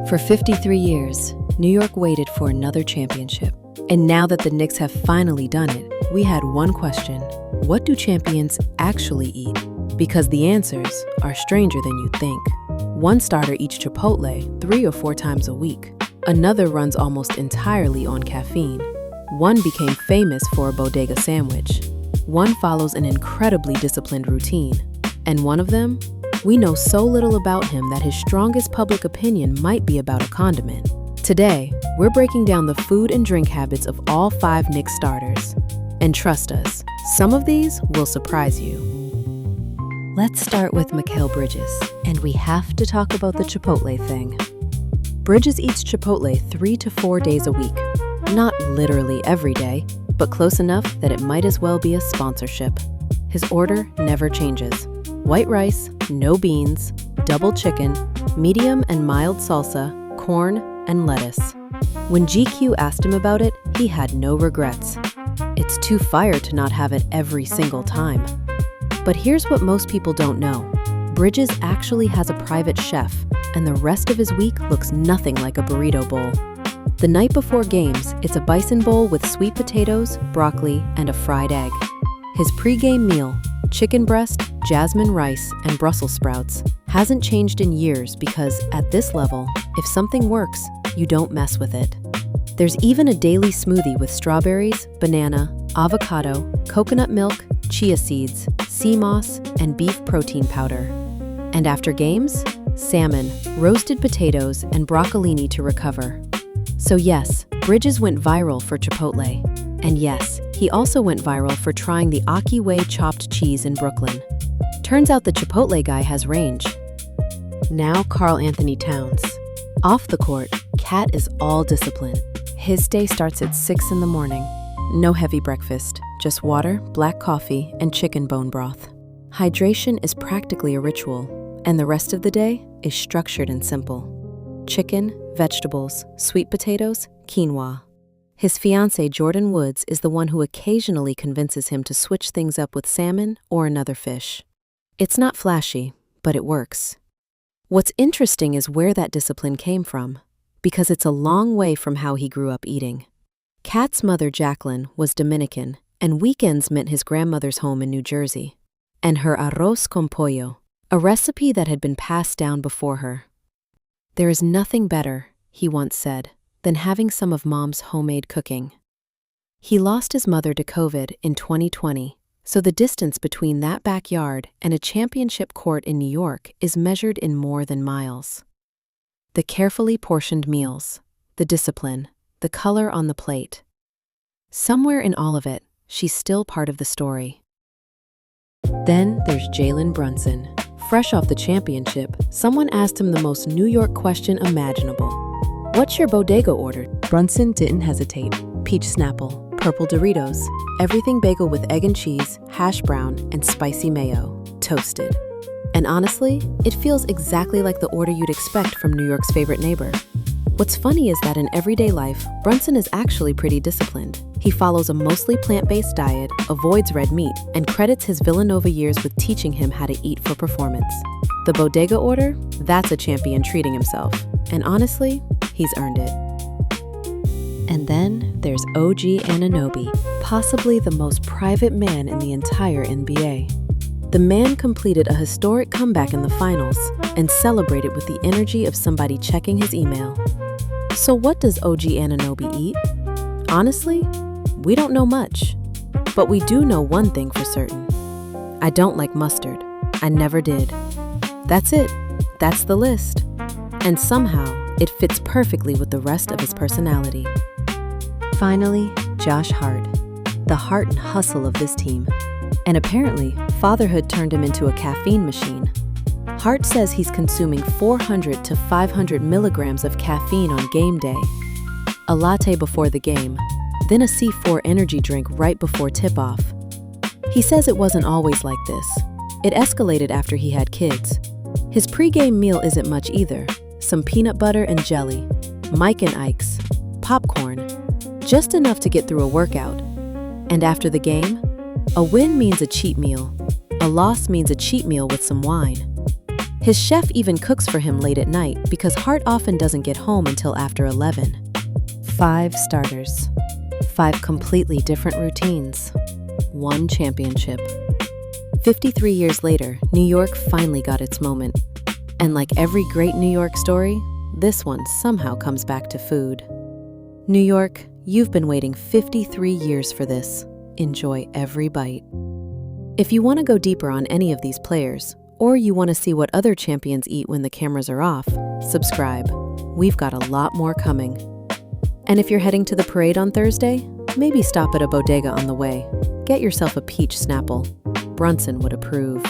For 53 years, New York waited for another championship. And now that the Knicks have finally done it, we had one question: what do champions actually eat? Because the answers are stranger than you think. One starter eats Chipotle 3 or 4 times a week. Another runs almost entirely on caffeine. One became famous for a bodega sandwich. One follows an incredibly disciplined routine. And one of them? We know so little about him that his strongest public opinion might be about a condiment. Today, we're breaking down the food and drink habits of all 5 Knicks starters. And trust us, some of these will surprise you. Let's start with Mikal Bridges, and we have to talk about the Chipotle thing. Bridges eats Chipotle 3 to 4 days a week. Not literally every day, but close enough that it might as well be a sponsorship. His order never changes. White rice, no beans, double chicken, medium and mild salsa, corn, and lettuce. When GQ asked him about it, he had no regrets. It's too fire to not have it every single time. But here's what most people don't know. Bridges actually has a private chef, and the rest of his week looks nothing like a burrito bowl. The night before games, it's a bison bowl with sweet potatoes, broccoli, and a fried egg. His pre-game meal, chicken breast, jasmine rice, and Brussels sprouts, hasn't changed in years because, at this level, if something works, you don't mess with it. There's even a daily smoothie with strawberries, banana, avocado, coconut milk, chia seeds, sea moss, and beef protein powder. And after games, salmon, roasted potatoes, and broccolini to recover. So yes, Bridges went viral for Chipotle. And yes, he also went viral for trying the Aki Way chopped cheese in Brooklyn. Turns out the Chipotle guy has range. Now Karl-Anthony Towns. Off the court, Cat is all discipline. His day starts at 6 in the morning. No heavy breakfast, just water, black coffee, and chicken bone broth. Hydration is practically a ritual, and the rest of the day is structured and simple. Chicken, vegetables, sweet potatoes, quinoa. His fiancée, Jordan Woods, is the one who occasionally convinces him to switch things up with salmon or another fish. It's not flashy, but it works. What's interesting is where that discipline came from, because it's a long way from how he grew up eating. Cat's mother, Jacqueline, was Dominican, and weekends meant his grandmother's home in New Jersey, and her arroz con pollo, a recipe that had been passed down before her. There is nothing better, he once said, than having some of Mom's homemade cooking. He lost his mother to COVID in 2020, so the distance between that backyard and a championship court in New York is measured in more than miles. The carefully portioned meals, the discipline, the color on the plate. Somewhere in all of it, she's still part of the story. Then there's Jalen Brunson. Fresh off the championship, someone asked him the most New York question imaginable. "What's your bodega order?" Brunson didn't hesitate. Peach Snapple, purple Doritos, everything bagel with egg and cheese, hash brown, and spicy mayo, toasted. And honestly, it feels exactly like the order you'd expect from New York's favorite neighbor. What's funny is that in everyday life, Brunson is actually pretty disciplined. He follows a mostly plant-based diet, avoids red meat, and credits his Villanova years with teaching him how to eat for performance. The bodega order? That's a champion treating himself. And honestly, he's earned it. And then there's OG Anunoby, possibly the most private man in the entire NBA. The man completed a historic comeback in the finals and celebrated with the energy of somebody checking his email. So what does OG Anunoby eat? Honestly, we don't know much. But we do know one thing for certain. I don't like mustard. I never did. That's it. That's the list. And somehow, it fits perfectly with the rest of his personality. Finally, Josh Hart, the heart and hustle of this team. And apparently, fatherhood turned him into a caffeine machine. Hart says he's consuming 400 to 500 milligrams of caffeine on game day. A latte before the game, then a C4 energy drink right before tip-off. He says it wasn't always like this. It escalated after he had kids. His pre-game meal isn't much either. Some peanut butter and jelly, Mike and Ike's, popcorn, just enough to get through a workout. And after the game, a win means a cheat meal. A loss means a cheat meal with some wine. His chef even cooks for him late at night because Hart often doesn't get home until after 11. 5 starters. 5 completely different routines. 1 championship. 53 years later, New York finally got its moment. And like every great New York story, this one somehow comes back to food. New York, you've been waiting 53 years for this. Enjoy every bite. If you want to go deeper on any of these players, or you want to see what other champions eat when the cameras are off, subscribe. We've got a lot more coming. And if you're heading to the parade on Thursday, maybe stop at a bodega on the way. Get yourself a peach Snapple. Brunson would approve.